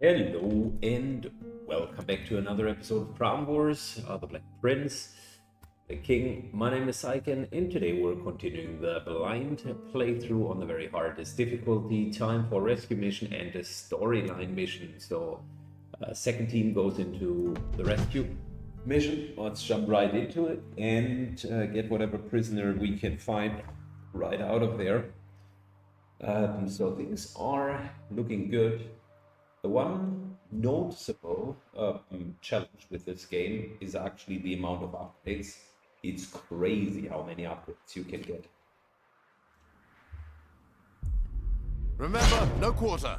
Hello and welcome back to another episode of Crown Wars, the Black Prince, the King. My name is Syken, and today we're continuing the blind playthrough on the very hardest difficulty, time for rescue mission and a storyline mission. So, second team goes into the rescue mission. Let's jump right into it and get whatever prisoner we can find right out of there. So things are looking good. The one noticeable challenge with this game is actually the amount of updates. It's crazy how many updates you can get. Remember, no quarter.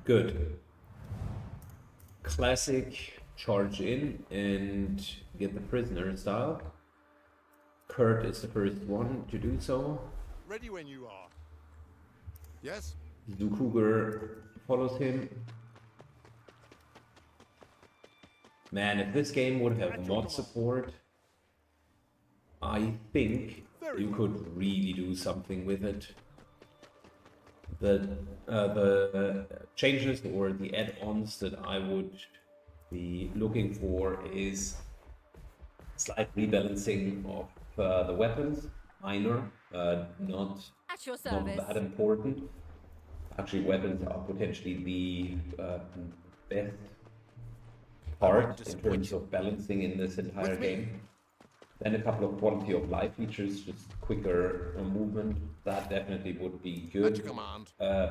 Good. Classic charge in and get the prisoner style. Kurt is the first one to do so. Ready when you are. Yes? Cougar follows him. Man, if this game would have mod support, I think you could really do something with it. The changes or the add-ons that I would be looking for is slight rebalancing of the weapons, minor, not that important. Actually, weapons are potentially the best part in terms of balancing in this entire game. Then a couple of quality of life features, just quicker movement, that definitely would be good.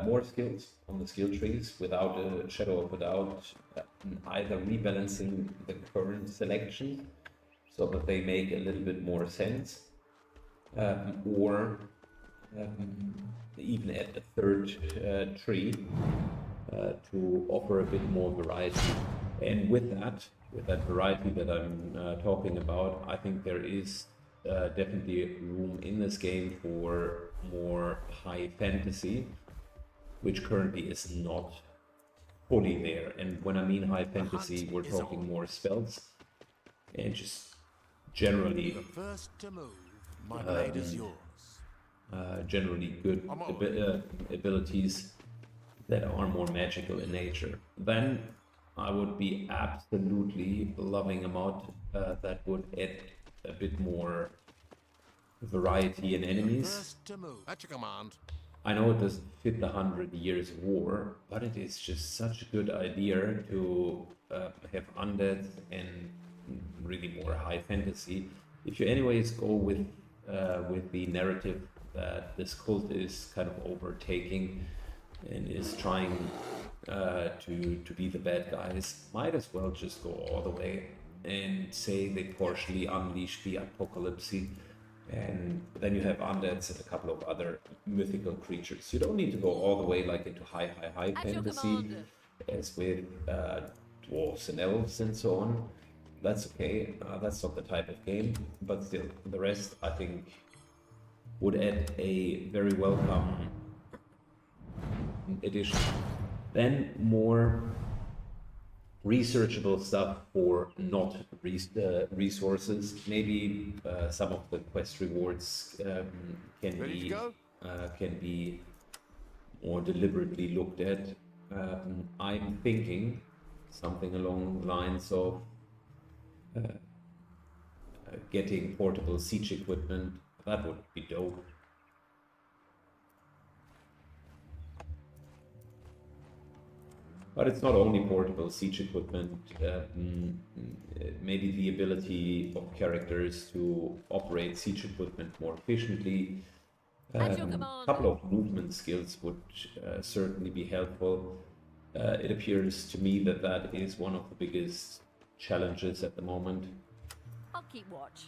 More skills on the skill trees, without a shadow of a doubt, either rebalancing the current selection so that they make a little bit more sense, or even add a third tree to offer a bit more variety. And with that variety that I'm talking about, I think there is definitely room in this game for more high fantasy, which currently is not fully there. And when I mean high fantasy, we're talking more spells and just generally First to move, my blade is yours. Generally good abilities that are more magical in nature. Then I would be absolutely loving a mod that would add a bit more variety in enemies. First to move. At your command. I know it doesn't fit the 100 Years War, but it is just such a good idea to have undead and really more high fantasy. If you anyways go with the narrative that this cult is kind of overtaking and is trying to be the bad guys, might as well just go all the way and say they partially unleash the apocalypse, and then you have undeads and a couple of other mythical creatures. You don't need to go all the way like into high fantasy as with dwarves and elves and so on. That's okay, that's not the type of game, but still, the rest I think would add a very welcome addition. Then more researchable stuff for not resources. Maybe some of the quest rewards can be more deliberately looked at. I'm thinking something along the lines of getting portable siege equipment. That would be dope. But it's not only portable siege equipment, maybe the ability of characters to operate siege equipment more efficiently. A couple of movement skills would certainly be helpful. It appears to me that that is one of the biggest challenges at the moment. I'll keep watch.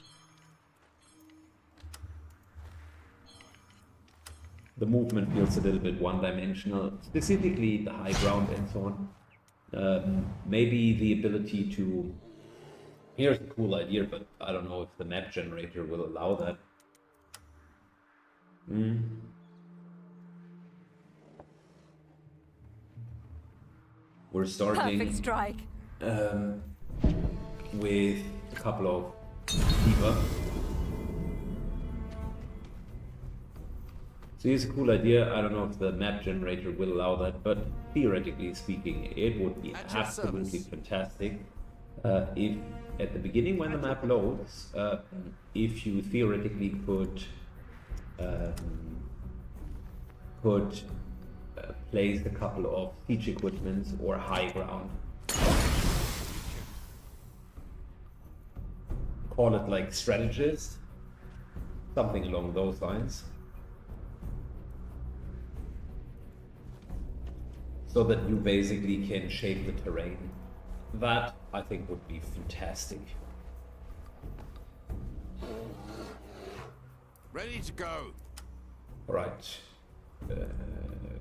The movement feels a little bit one-dimensional, specifically the high ground and so on. Maybe the ability to... Here's a cool idea, but I don't know if the map generator will allow that. We're starting Perfect strike. with a couple of debuffs. So here's a cool idea. I don't know if the map generator will allow that, but theoretically speaking, it would be At your absolutely service. fantastic if at the beginning when the map loads, if you theoretically could place a couple of siege equipments or high ground. Call it like strategist, something along those lines. So that you basically can shape the terrain. That, I think, would be fantastic. Ready to go. Alright.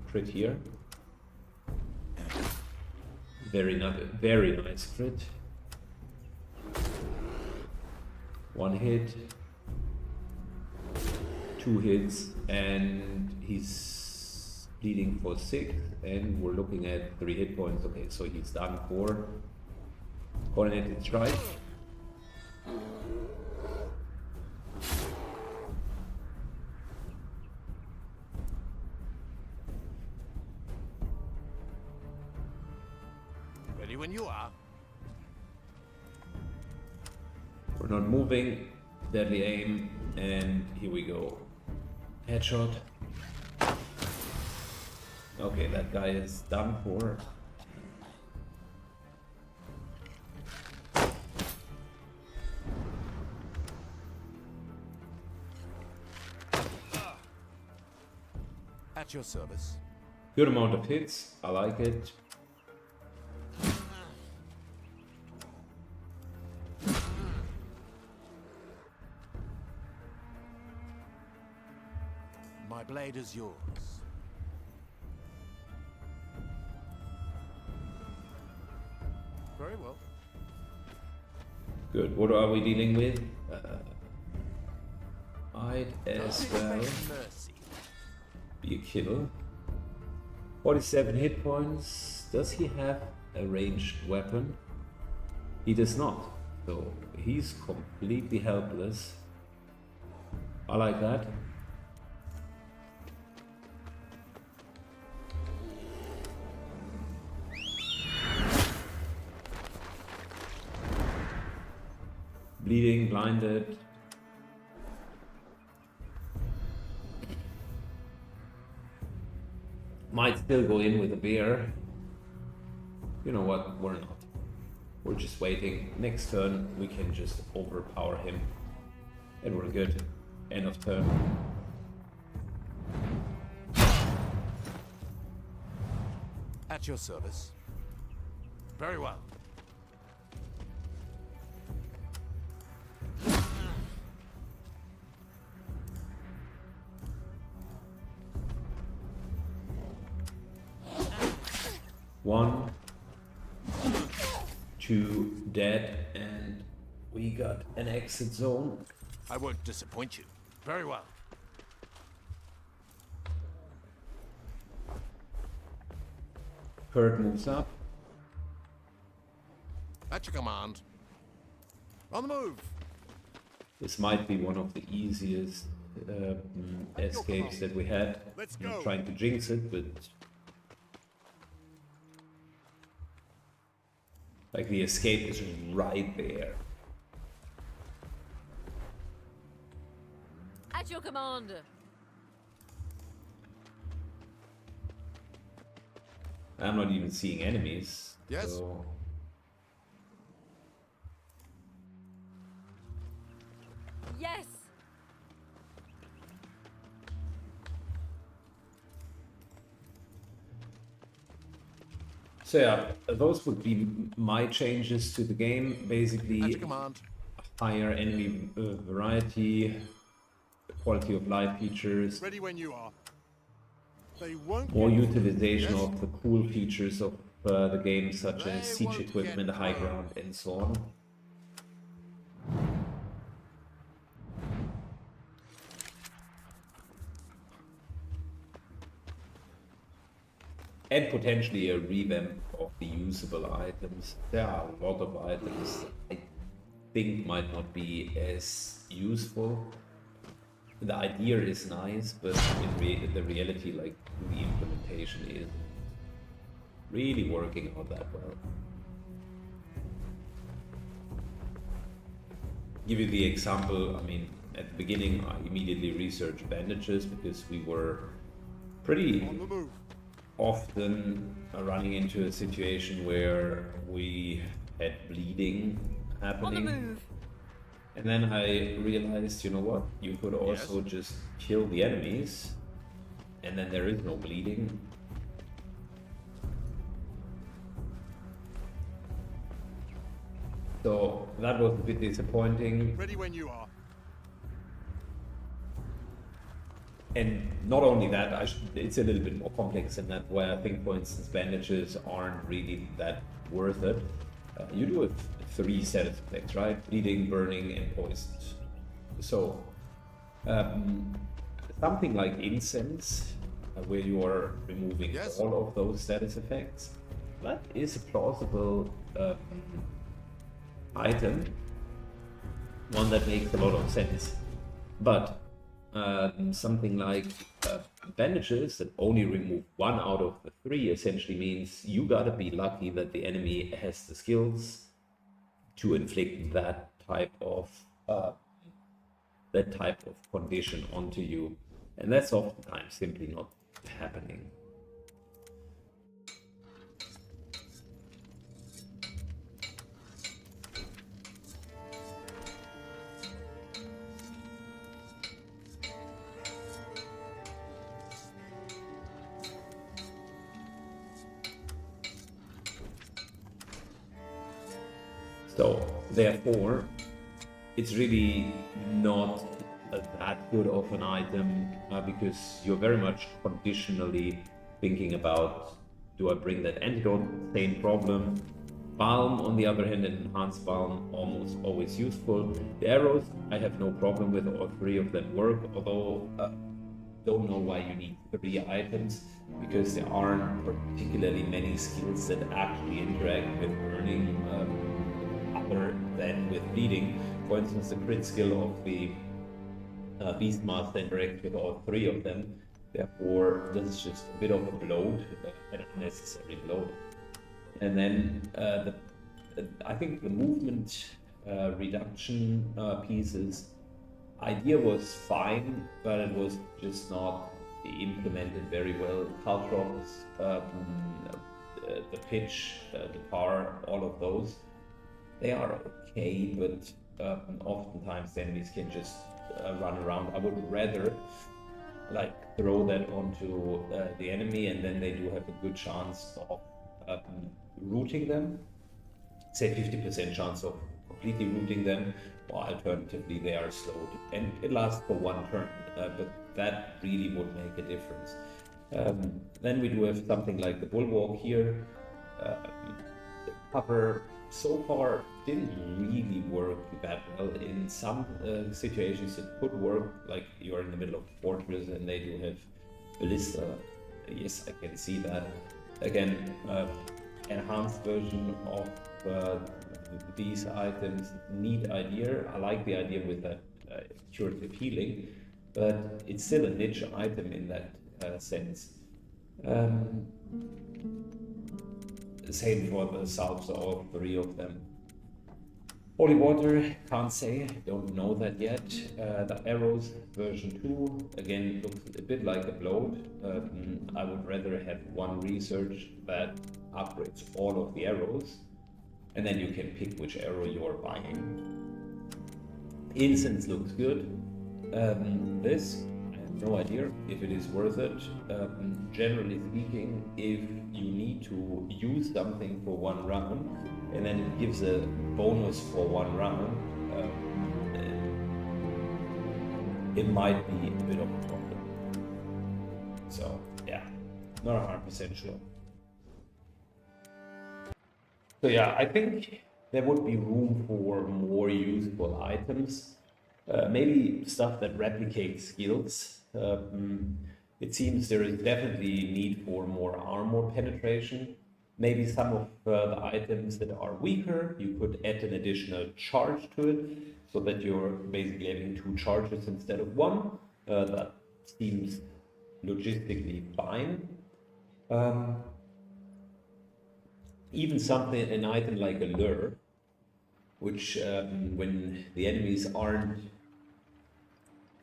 Crit here. Very nice crit. One hit. 2 hits, and he's bleeding for 6, and we're looking at 3 hit points. Okay, so he's done for coordinated strike. Ready when you are. We're not moving. Deadly aim, and here we go. Headshot. Okay, that guy is done for. At your service. Good amount of hits. I like it. My blade is yours. Very well. Good. What are we dealing with? Might as well Mercy. be a kill. 47 hit points. Does he have a ranged weapon? He does not. So he's completely helpless. I like that. Bleeding, blinded. Might still go in with a bear. You know what? We're not. We're just waiting. Next turn, we can just overpower him. And we're good. End of turn. At your service. Very well. One, 2 dead, and we got an exit zone. I won't disappoint you. Very well. Kurt moves up. At your command. On the move. This might be one of the easiest escapes that we had. Let's I'm not go. trying to jinx it, but like the escape is right there. At your command. I'm not even seeing enemies. Yes. So Yes. So yeah, those would be my changes to the game. At Basically, your command. higher enemy variety, quality of life features, Ready when you are. They won't more get- utilization Yes. of the cool features of the game, such They as siege won't equipment, get high through. ground, and so on. And potentially a revamp of the usable items. There are a lot of items I think might not be as useful. the idea is nice, but the reality, like the implementation, is really working out that well. Give you the example, I mean, at the beginning, I immediately researched bandages because we were pretty On the move. often running into a situation where we had bleeding On the happening. move. And then I realized, you know what, you could also just kill the enemies, and then there is no bleeding. So that was a bit disappointing. Ready when you are. And not only that, it's a little bit more complex than that, where I think, for instance, bandages aren't really that worth it. You do have 3 status effects, right? Bleeding, burning, and poisoned. So, something like incense, where you are removing Yes. all of those status effects, that is a plausible item, one that makes a lot of sense. But something like bandages that only remove 1 out of the 3 essentially means you gotta be lucky that the enemy has the skills to inflict that type of condition onto you, and that's oftentimes simply not happening. So therefore, it's really not that good of an item because you're very much conditionally thinking about, do I bring that antidote? Same problem. Balm, on the other hand, and enhanced balm, almost always useful. The arrows, I have no problem with, all 3 of them work, although don't know why you need 3 items, because there aren't particularly many skills that actually interact with burning other than with bleeding. For instance, the crit skill of the Beastmaster interacts with all 3 of them. Therefore, this is just a bit of a bloat, an unnecessary bloat. And then I think the movement reduction pieces idea was fine, but it was just not implemented very well. Caltrops, the pitch, the bar, all of those, they are okay, but oftentimes the enemies can just run around. I would rather like throw that onto the enemy, and then they do have a good chance of rooting them. Say 50% chance of completely rooting them, or alternatively they are slowed, and it lasts for 1 turn, but that really would make a difference. Then we do have something like the bulwark here. The cover so far didn't really work that well. In some situations it could work, like you're in the middle of a fortress and they do have ballista. Yes, I can see that. Again, enhanced version of these items, neat idea. I like the idea with that curative healing, but it's still a niche item in that sense. Same for the salves, all 3 of them. Holy water, can't say, don't know that yet. The arrows, version 2, again, looks a bit like a bloat. I would rather have 1 research that upgrades all of the arrows, and then you can pick which arrow you're buying. Incense looks good. This, I have no idea if it is worth it. Generally speaking, if you need to use something for 1 round, and then it gives a bonus for 1 round, it might be a bit of a problem. So yeah, not 100% sure. So yeah, I think there would be room for more useful items. Maybe stuff that replicates skills. It seems there is definitely need for more armor penetration. Maybe some of the items that are weaker, you could add an additional charge to it, so that you're basically having 2 charges instead of 1. That seems logistically fine. Um, Even something, an item like a lure, which when the enemies aren't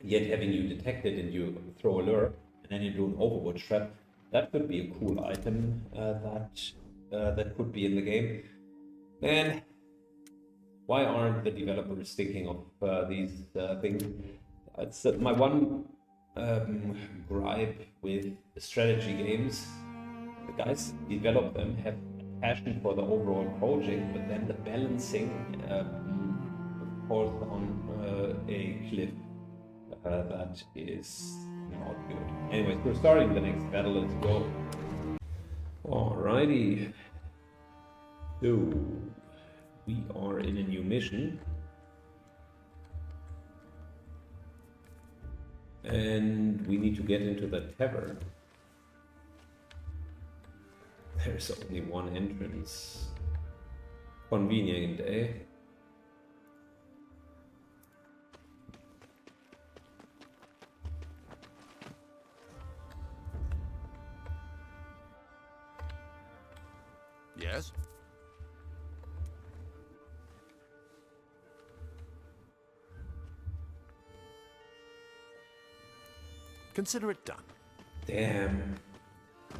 yet having you detected and you throw a lure and then you do an overwatch trap, that could be a cool item that could be in the game. And why aren't the developers thinking of these things? It's my one gripe with strategy games. The guys develop them, have passion for the overall project, but then the balancing falls on a cliff that is not good. Anyways, we're starting the next battle. Let's go. Alrighty. So we are in a new mission. And we need to get into the tavern. There's only one entrance. Convenient, eh? Yes? Consider it done. Damn.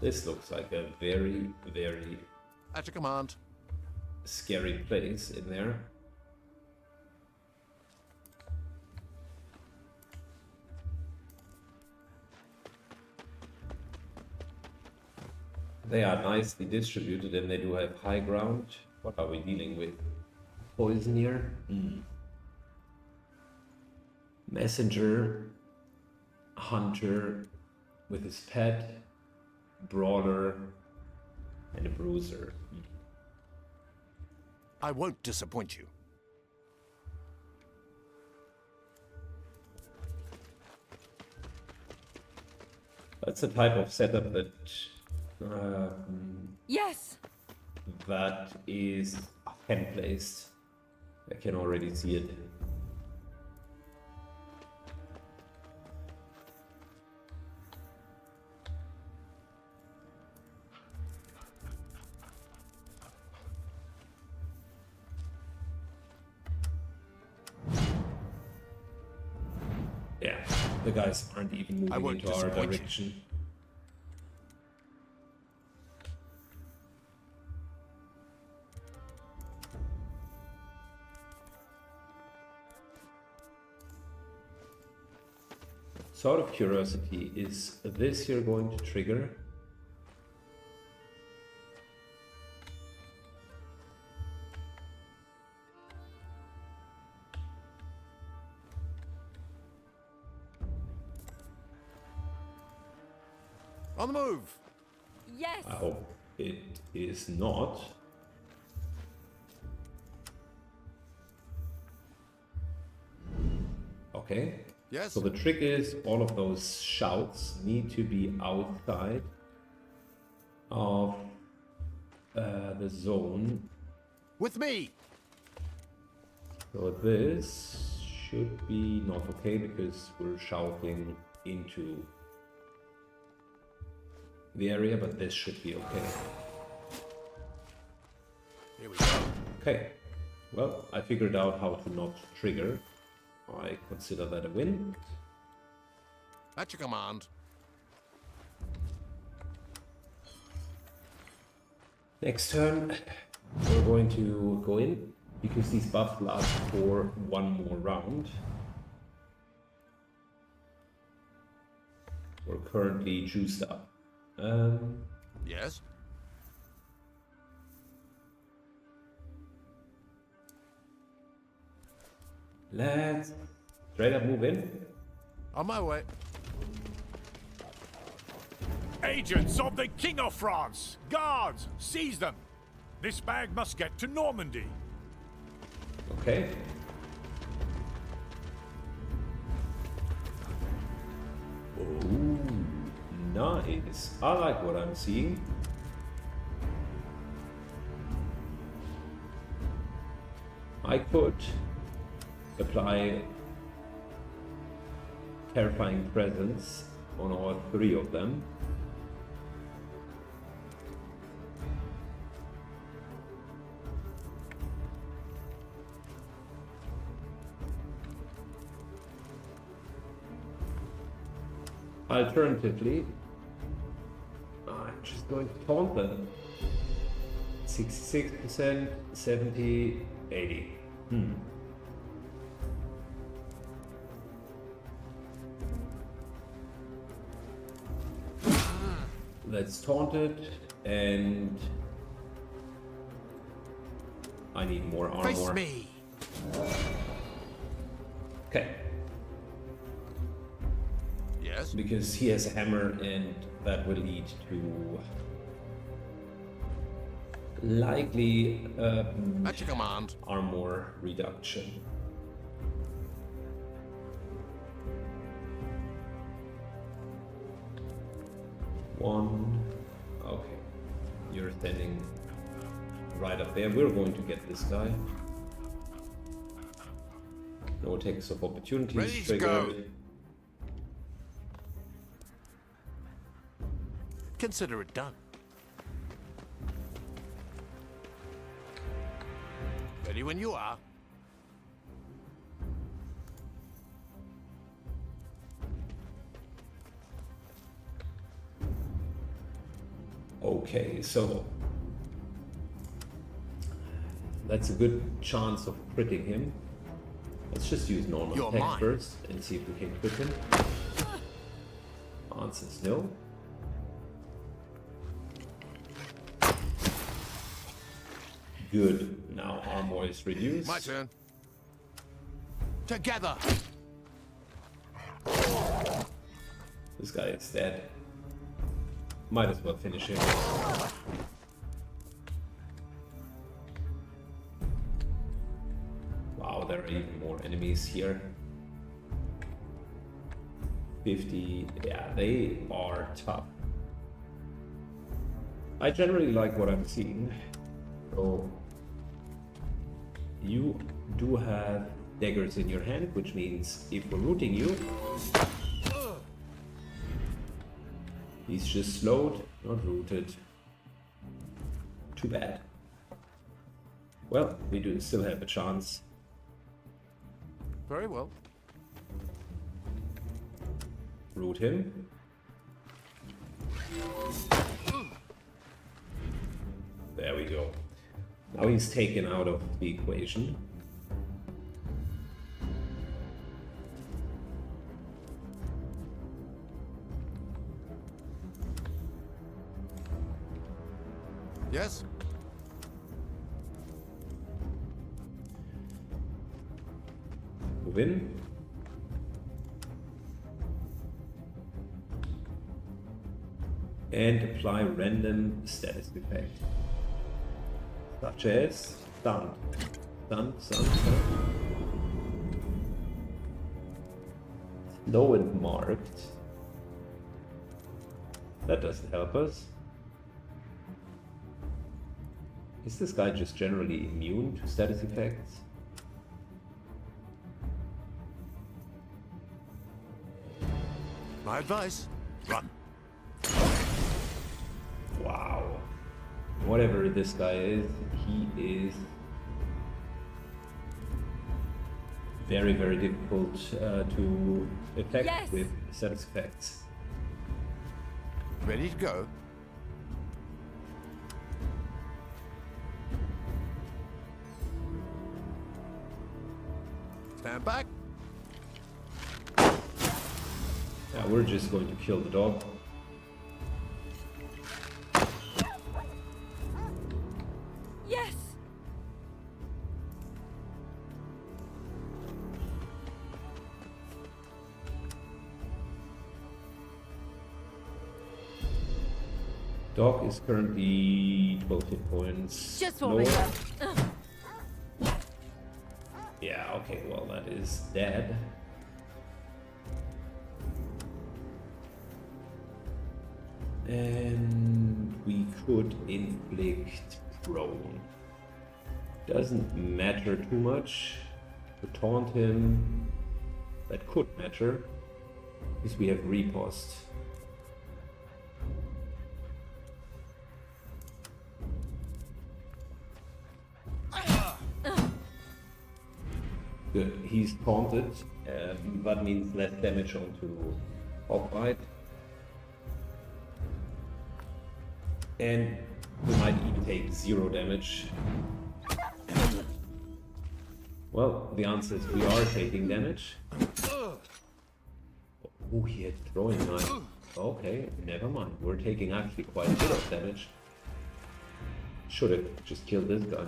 This looks like a very, very At your command. scary place in there. They are nicely distributed and they do have high ground. What are we dealing with? Poison here? Messenger, hunter with his pet, brawler, and a bruiser. I won't disappoint you. That's the type of setup that Yes. that is hand placed. I can already see it. Yeah, the guys aren't even I moving won't into our disappoint you. direction. So out of curiosity, is this here going to trigger? On the move! Yes. I hope it is not. Okay. Yes? So the trick is all of those shouts need to be outside of the zone. With me! So this should be not okay because we're shouting into the area, but this should be okay. Here we go. Okay, well, I figured out how to not trigger. I consider that a win. At your command. Next turn, we're going to go in because these buffs last for one more round. We're currently juiced up. Yes? Let's straight up move in. On my way. Agents of the King of France! Guards, seize them! This bag must get to Normandy. Okay. Oh, nice. I like what I'm seeing. I could apply terrifying presence on all three of them. Alternatively, I'm just going to taunt them. 66%, 70, 80. Let's taunt it, and I need more armor. Face me. Okay. Yes. Because he has a hammer, and that will lead to likely At your command. armor reduction. One. Okay. You're standing right up there. We're going to get this guy. No attacks of opportunities Ready to triggered. go. Consider it done. Ready when you are. Okay, so that's a good chance of critting him. Let's just use normal You're attack mine. first and see if we can crit him. Answer is no. Good. Now armor is reduced. My turn. Together. This guy is dead. Might as well finish him. Wow, there are even more enemies here. 50. Yeah, they are tough. I generally like what I'm seeing. So you do have daggers in your hand, which means if we're rooting you, he's just slowed, not rooted. Too bad. Well, we do still have a chance. Very well. Root him. There we go. Now he's taken out of the equation. Yes. Move in. And apply random status effect. Such as stunned. Stunned. Slow and marked. That doesn't help us. Is this guy just generally immune to status effects? My advice. Run. Wow. Whatever this guy is, he is very, very difficult to affect Yes. with status effects. Ready to go. Stand back. Yeah, we're just going to kill the dog. Yes! Dog is currently 12 hit points. Just what lower. we want. Yeah, okay, well, that is dead. And we could inflict prone. Doesn't matter too much. To taunt him, that could matter. Because we have riposte. Good. He's taunted. That means less damage onto Hoplite. And we might even take 0 damage. Well, the answer is we are taking damage. Oh, he had throwing knife. Okay, never mind. We're taking actually quite a bit of damage. Should have just killed this guy.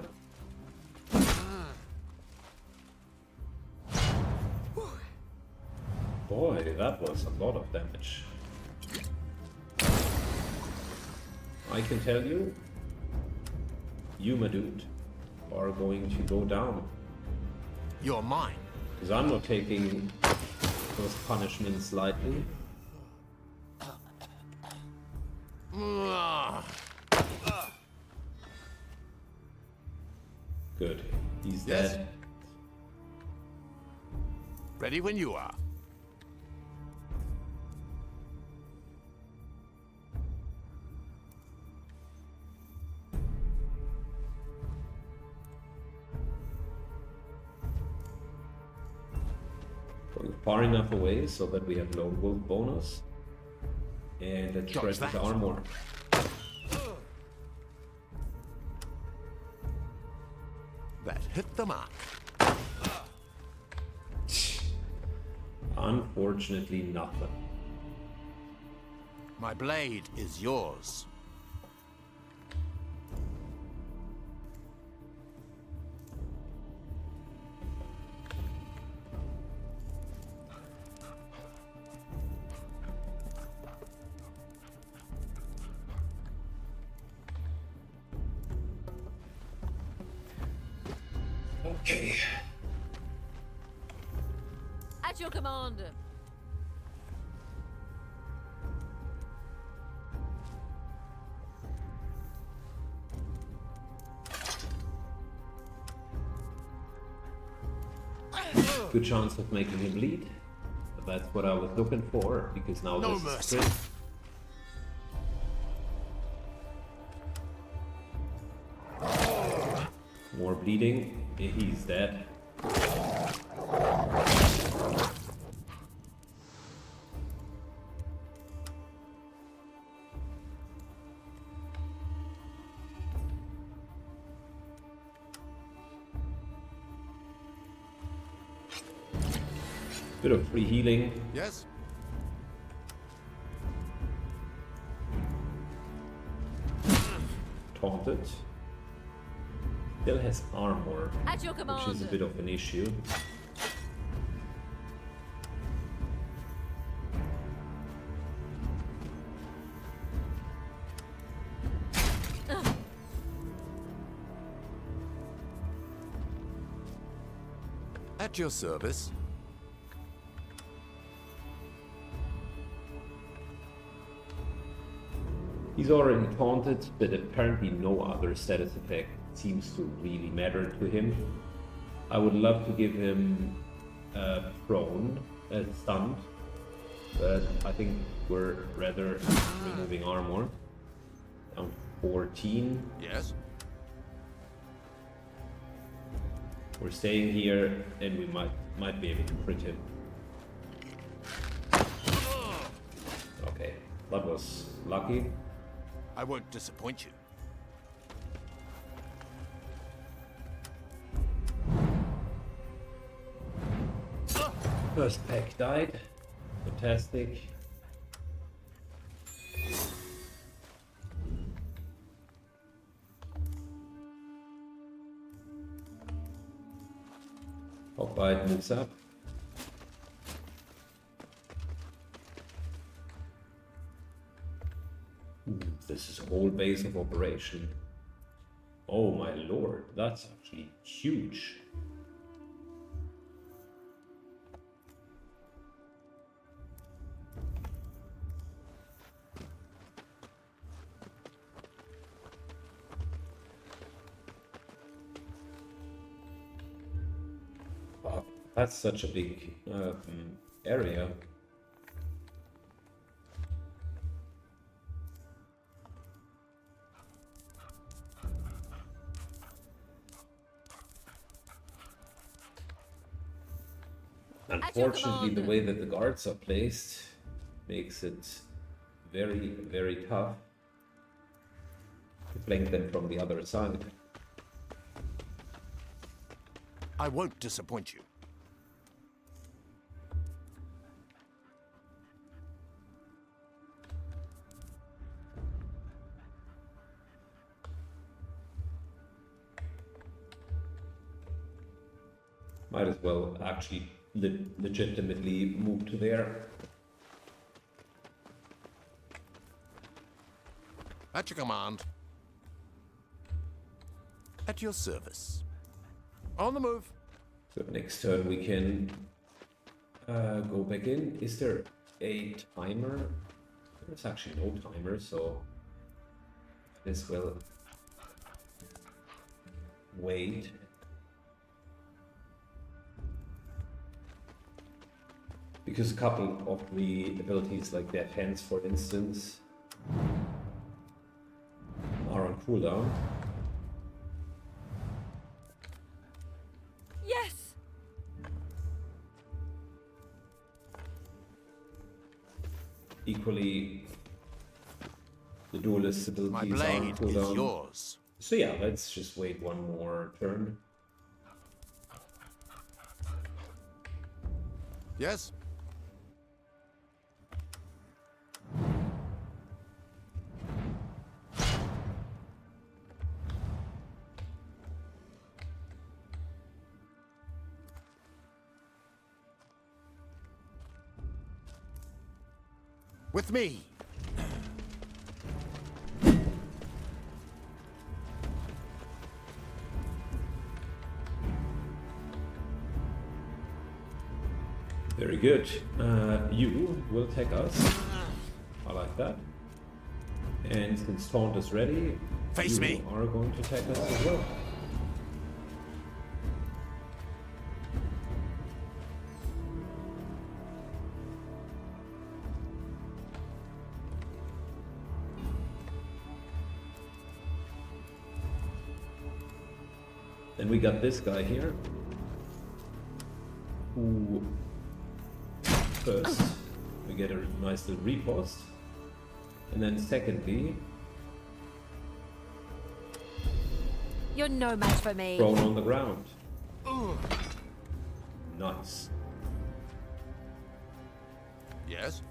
Boy, that was a lot of damage. I can tell you, you, my dude, are going to go down. You're mine. Because I'm not taking those punishments lightly. Good. He's Yes. dead. Ready when you are. Going far enough away so that we have lone wolf bonus. And let's shred his that. armor. That hit the mark. Unfortunately, nothing. My blade is yours. Okay. At your command. Good chance of making him bleed. That's what I was looking for, because now No this is mercy. crit. More bleeding. He's dead. Bit of free healing. Yes? Taunted. Still has armor, At your which command. is a bit of an issue. At your service. He's already taunted, but apparently no other status effect seems to really matter to him. I would love to give him prone, stunned, but I think we're rather removing armor. Down 14. Yes? We're staying here, and we might be able to crit him. Okay, that was lucky. I won't disappoint you. First pack died. Fantastic. Hoplite moves up. This is a whole base of operation. Oh my lord, that's actually huge. Wow, that's such a big area. Unfortunately, the command. way that the guards are placed makes it very, very tough to flank them from the other side. I won't disappoint you. Might as well actually legitimately move to there. At your command. At your service. On the move. So next turn we can go back in. Is there a timer? There's actually no timer, so this will wait. Because a couple of the abilities like Death Hands, for instance, are on cooldown. Yes! Equally, the duelist abilities My are on blade cooldown. is yours. So yeah, let's just wait one more turn. Yes? With me. Very good. You will take us. I like that. And since Taunt is ready, Face you me. are going to take us as well. Then we got this guy here, who first we get a nice little riposte, and then secondly You're no match for me. thrown on the ground. Nice. Yes?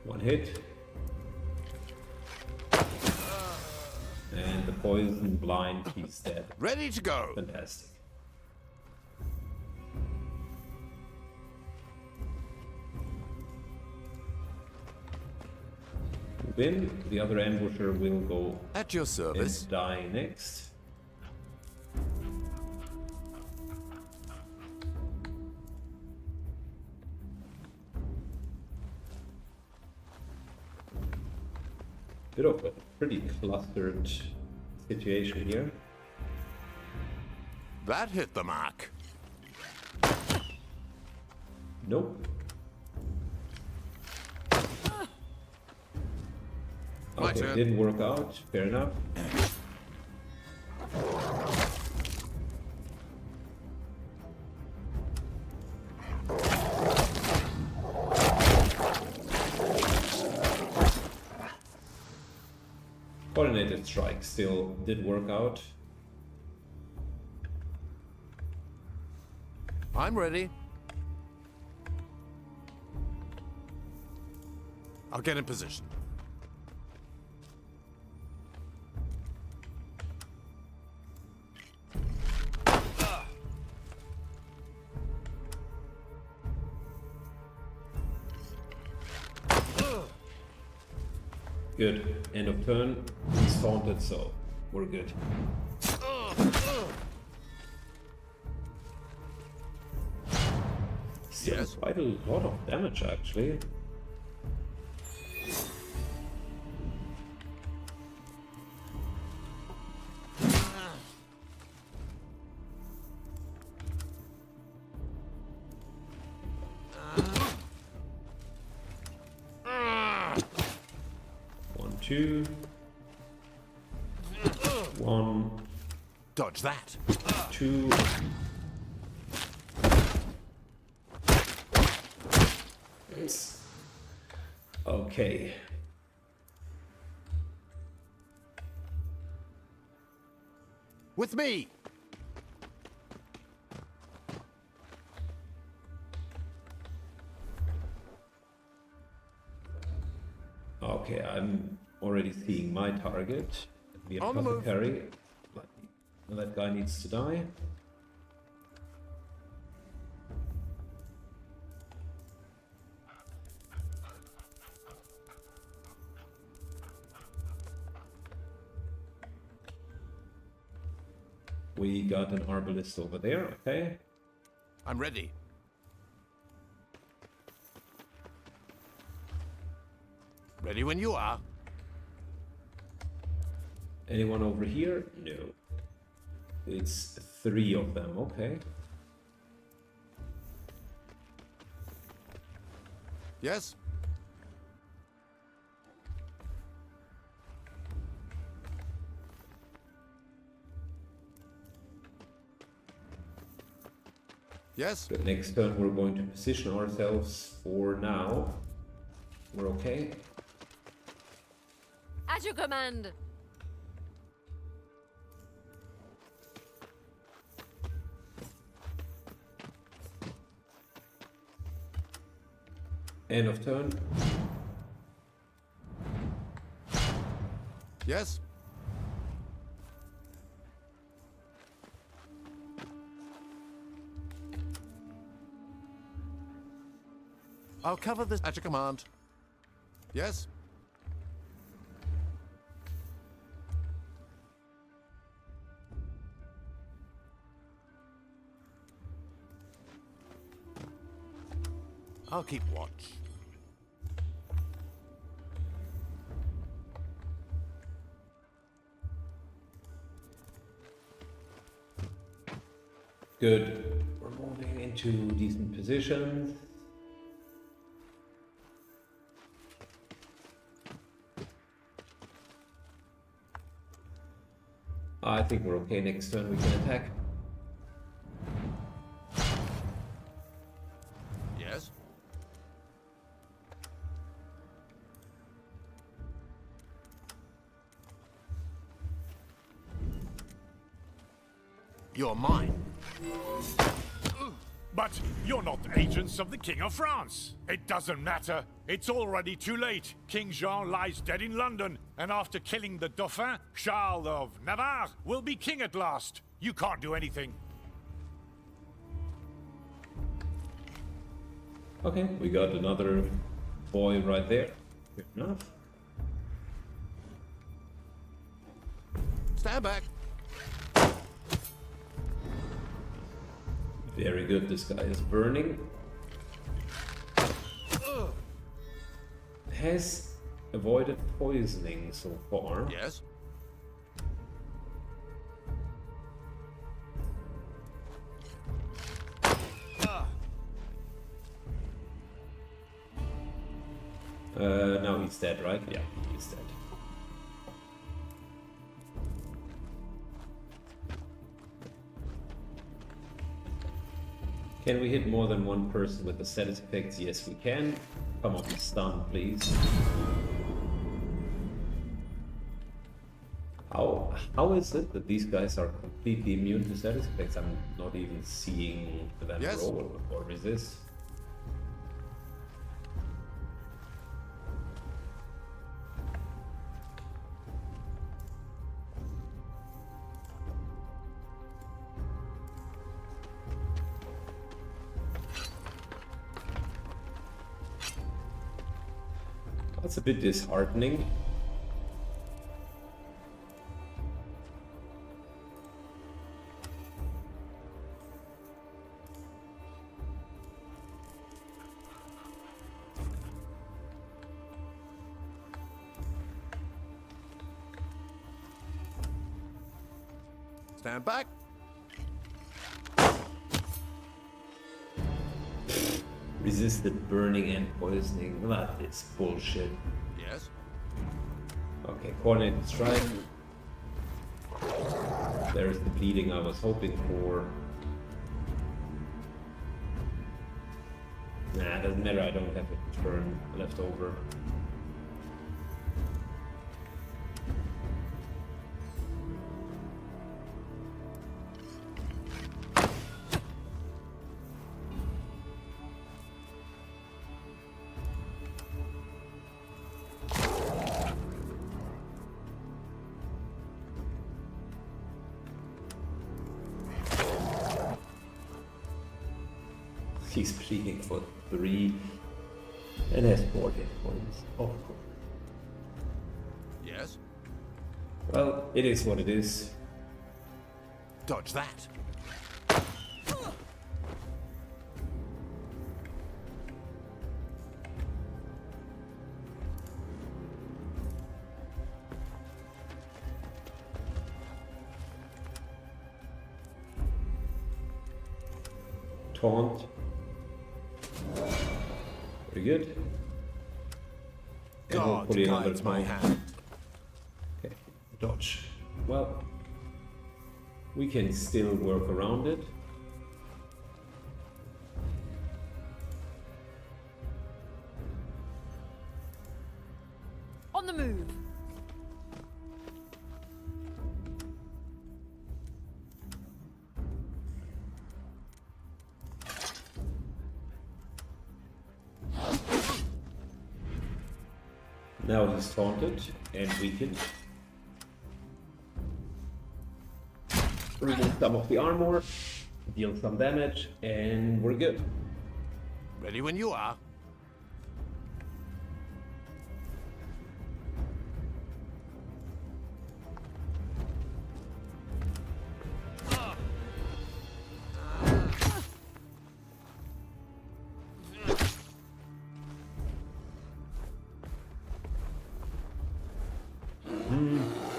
One hit. And the poison blind, he's dead. Ready to go. Fantastic. Then the other ambusher will go At your service. and die next. Bit of a pretty clustered situation here. That hit the mark. Nope. My Okay, turn. didn't work out. Fair enough. Coordinated strike still did work out. I'm ready. I'll get in position. Good. End of turn. He's taunted, so we're good. Still Yes. quite a lot of damage, actually. 2. 1, Dodge that. 2. Okay. With me. Okay, I'm already seeing my target. The On the move. apothecary. That guy needs to die. We got an arbalist over there, okay. I'm ready. Ready when you are. Anyone over here? No. It's 3 of them, okay. Yes? Yes? Good. Next turn we're going to position ourselves for now. We're okay. At your command. End of turn. Yes? I'll cover this at your command. Yes? I'll keep watch. Good. We're moving into decent positions. I think we're okay. Next turn we can attack. Yes? You're mine. But you're not agents of the King of France. It doesn't matter. It's already too late. King Jean lies dead in London, and after killing the Dauphin, Charles of Navarre will be king at last. You can't do anything. Okay, we got another boy right there. Good enough. Stand back. Very good, this guy is burning. Has avoided poisoning so far. Yes? Now he's dead, right? Yeah, he's dead. Can we hit more than one person with the status effects? Yes, we can. Come on, stun, please. How is it that these guys are completely immune to status effects? I'm not even seeing them Yes. roll or resist. That's a bit disheartening. Stand back. Resisted burning and poisoning. That is bullshit. Yes? Okay, coordinated strike. There's the bleeding I was hoping for. Nah, doesn't matter, I don't have a turn left over. He's bleeding for 3 and has 4 hit points, of course. Yes? Well, it is what it is. Dodge that. Taunt. Very good. And God hopefully another guides my taunt. hand. Okay, dodge. Well, we can still work around it. On the move. Now he's taunted and weakened. Remove some of the armor, deal some damage, and we're good. Ready when you are.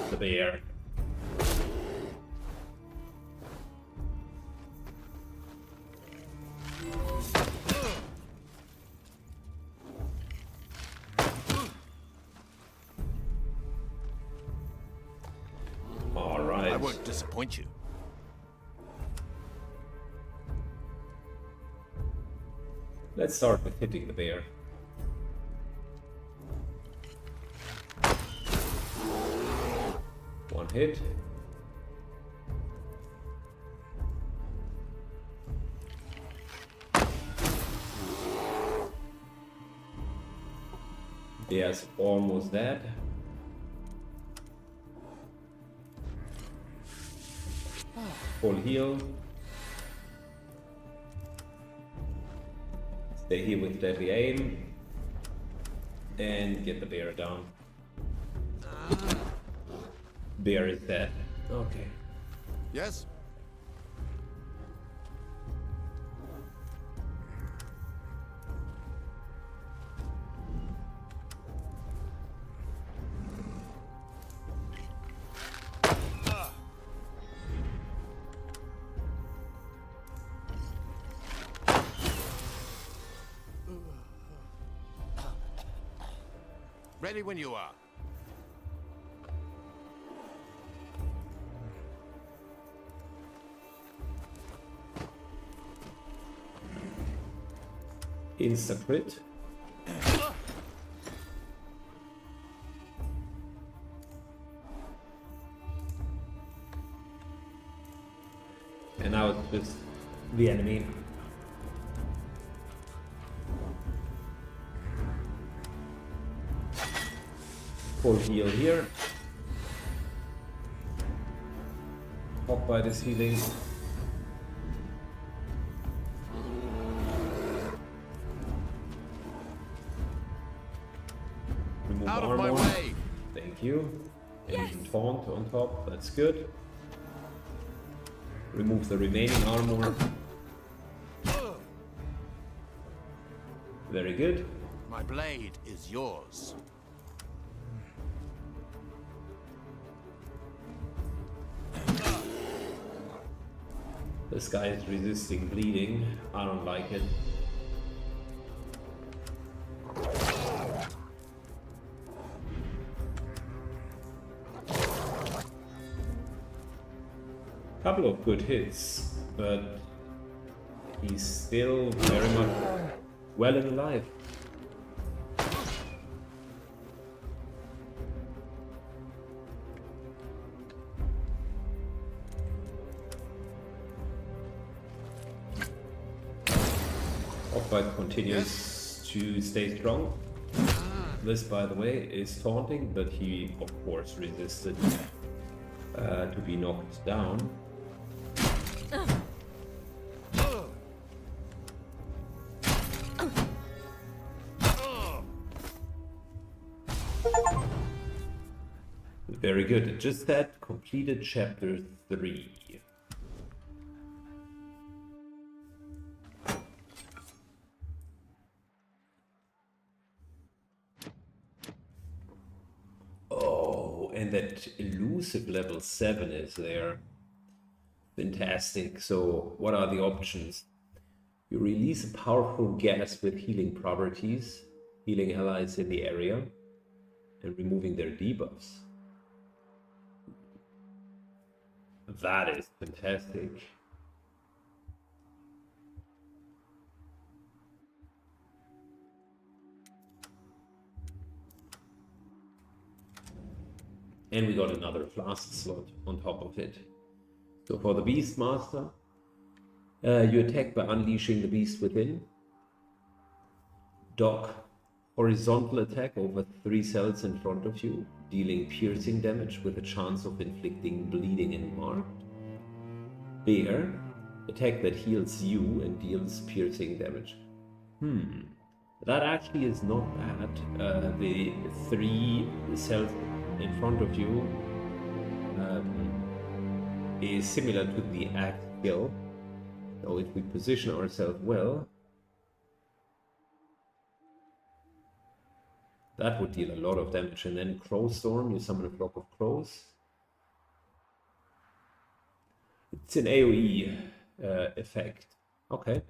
The bear. All right. I won't disappoint you. Let's start with hitting the bear. One hit. Yes, almost dead. Full heal. Stay here with deadly aim. And get the bear down. Bear is dead. Okay. Yes? Ready when you are. Insta crit. And now it's just the enemy. Full heal here. Pop by this healing. Remove Out of armor. my way. Thank you. And taunt on top, that's good. Remove the remaining armor. Very good. My blade is yours. This guy is resisting bleeding. I don't like it. couple of good hits, but he's still very much well and alive. Off-fight continues to stay strong. This, by the way, is taunting, but he, of course, resisted to be knocked down. Very good. Just that completed chapter 3. Oh, and that elusive level 7 is there. Fantastic. So, what are the options? You release a powerful gas with healing properties, healing allies in the area, and removing their debuffs. That is fantastic. And we got another flask slot on top of it. So for the Beastmaster, you attack by unleashing the beast within. Dock, horizontal attack over 3 cells in front of you, dealing piercing damage with a chance of inflicting bleeding and marked. Bear, attack that heals you and deals piercing damage. That actually is not bad. The 3 cells in front of you is similar to the axe skill. So if we position ourselves well, that would deal a lot of damage. And then Crow Storm, you summon a flock of crows. It's an AoE effect. Okay.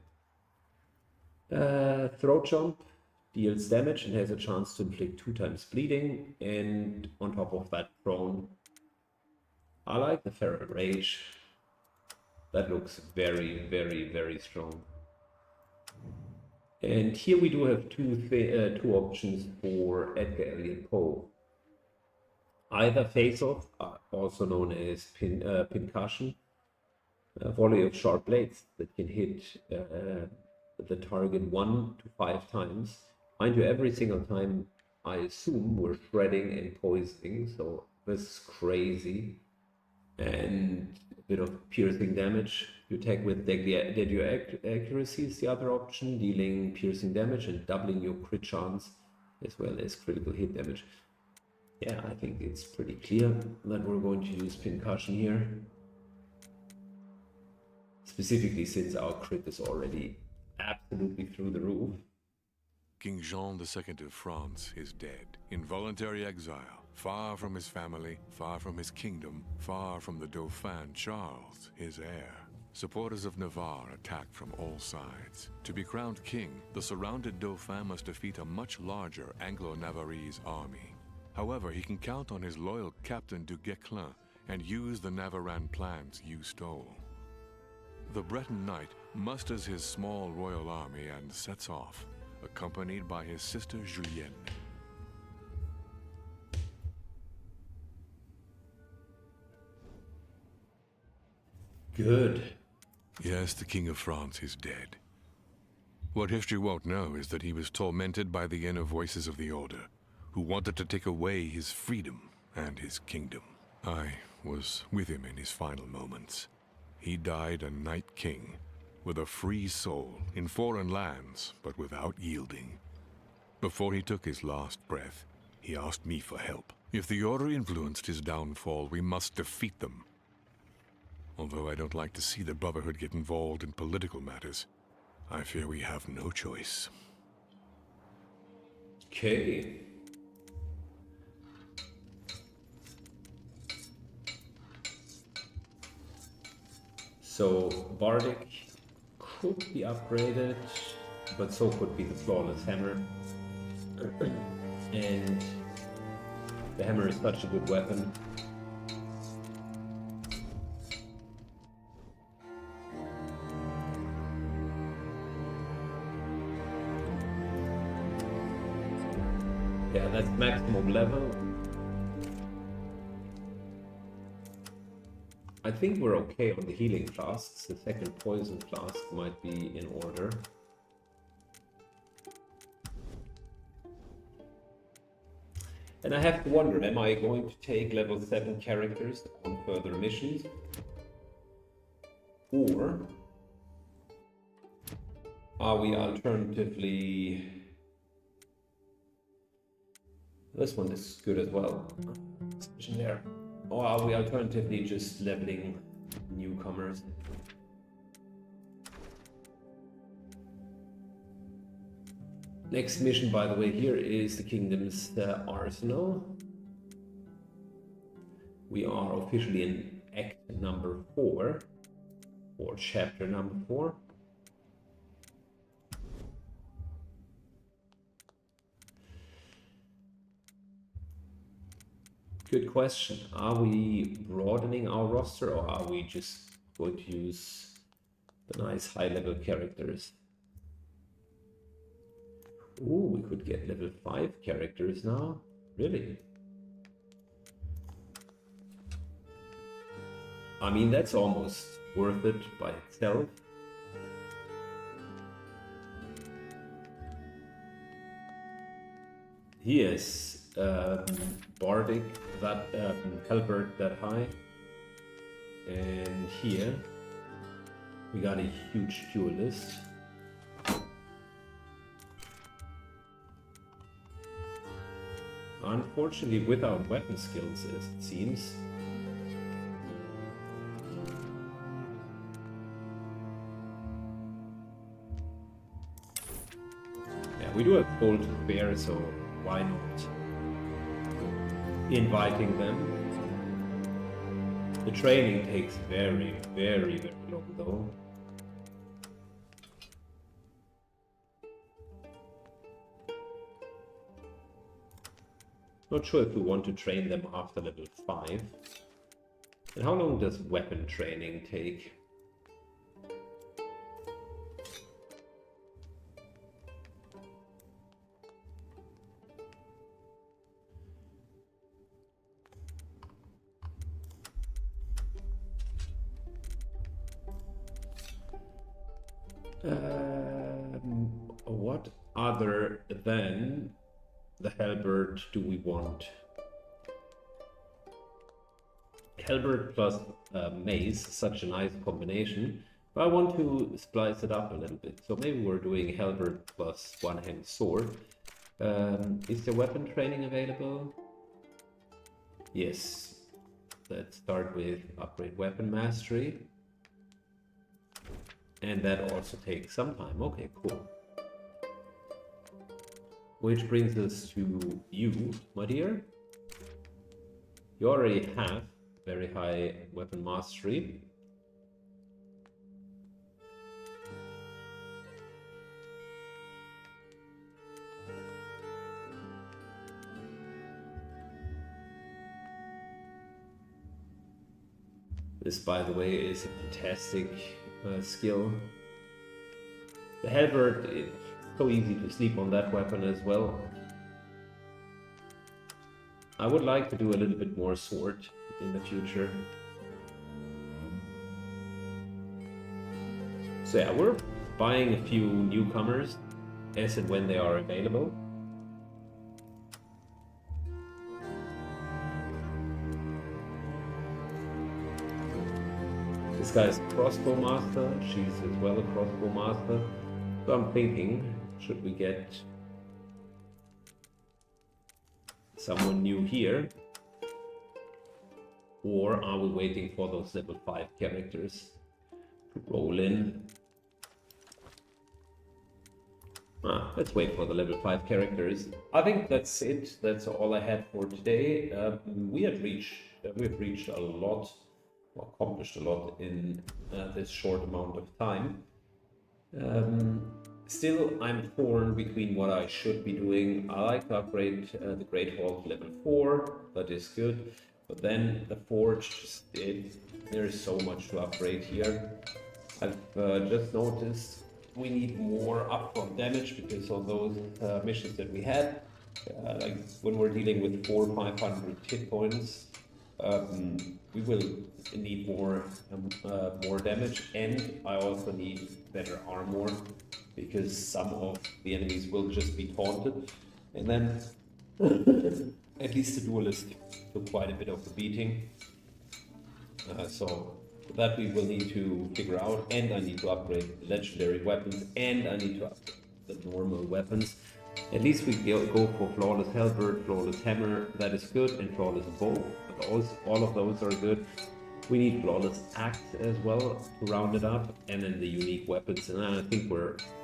Throat Jump deals damage and has a chance to inflict 2 times bleeding. And on top of that, prone. I like the Feral Rage. That looks very, very, very strong. And here we do have two options for Edgar Allan Poe. Either Face Off, also known as Pincushion, a volley of sharp blades that can hit the target 1 to 5 times. Mind you, every single time, I assume, we're shredding and poisoning, so this is crazy. And a bit of piercing damage. You attack with deadly accuracy is the other option, dealing piercing damage and doubling your crit chance, as well as critical hit damage. Yeah, I think it's pretty clear that we're going to use Pincushion here. Specifically since our crit is already absolutely through the roof. King Jean II of France is dead, in voluntary exile, far from his family, far from his kingdom, far from the Dauphin Charles, his heir. Supporters of Navarre attacked from all sides. To be crowned king, the surrounded Dauphin must defeat a much larger Anglo-Navarrese army. However, he can count on his loyal captain du Guesclin and use the Navarran plans you stole. The Breton knight musters his small royal army and sets off, accompanied by his sister Julienne. Good. Yes, the King of France is dead. What history won't know is that he was tormented by the inner voices of the Order, who wanted to take away his freedom and his kingdom. I was with him in his final moments. He died a Night King, with a free soul, in foreign lands, but without yielding. Before he took his last breath, he asked me for help. If the Order influenced his downfall, we must defeat them. Although I don't like to see the Brotherhood get involved in political matters, I fear we have no choice. Okay. So Bardic could be upgraded, but so could be the Flawless Hammer. And the hammer is such a good weapon. Yeah, that's maximum level. I think we're okay on the healing flasks. The second poison flask might be in order. And I have to wonder, am I going to take level 7 characters on further missions? Or are we alternatively... This one is good as well. Mission there. Or are we alternatively just leveling newcomers? Next mission, by the way, here is the Kingdom's Arsenal. We are officially in Act number 4, or Chapter number 4. Good question. Are we broadening our roster, or are we just going to use the nice high-level characters? Ooh, we could get level 5 characters now. Really? I mean, that's almost worth it by itself. He is Bardic, that halberd that high. And here we got a huge duelist. Unfortunately, without weapon skills, as it seems. Yeah, we do have gold to spare, so why not inviting them? The training takes very, very, very long, though. Not sure if we want to train them after level 5. And how long does weapon training take? What other than the halberd do we want? Halberd plus mace, such a nice combination, but I want to splice it up a little bit. So maybe we're doing halberd plus one-hand sword. Is there weapon training available? Yes. Let's start with upgrade weapon mastery. And that also takes some time. Okay, cool. Which brings us to you, my dear. You already have very high weapon mastery. This, by the way, is a fantastic skill. The halberd, it's so easy to sleep on that weapon as well. I would like to do a little bit more sword in the future. So yeah, we're buying a few newcomers as and when they are available. This guy's a crossbow master, she's as well a crossbow master. So I'm thinking, should we get someone new here? Or are we waiting for those level 5 characters to roll in? Let's wait for the level 5 characters. I think that's it. That's all I had for today. We've reached a lot, or accomplished a lot in this short amount of time. Still, I'm torn between what I should be doing. I like to upgrade the Great Hall to level 4, that is good. But then the Forge, there is so much to upgrade here. I've just noticed we need more upfront damage because of those missions that we had. like when we're dealing with 400 or 500 hit points, we will need more damage, and I also need better armor because some of the enemies will just be taunted, and then at least the duelist took quite a bit of a beating. So that we will need to figure out, and I need to upgrade legendary weapons, and I need to upgrade the normal weapons. At least we go for flawless halberd, flawless hammer, that is good, and flawless bow. All of those are good. We need flawless axe as well to round it up, and then the unique weapons. And I think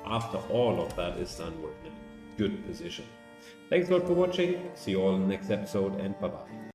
after all of that is done, we're in a good position. Thanks a lot for watching. See you all in the next episode, and bye bye.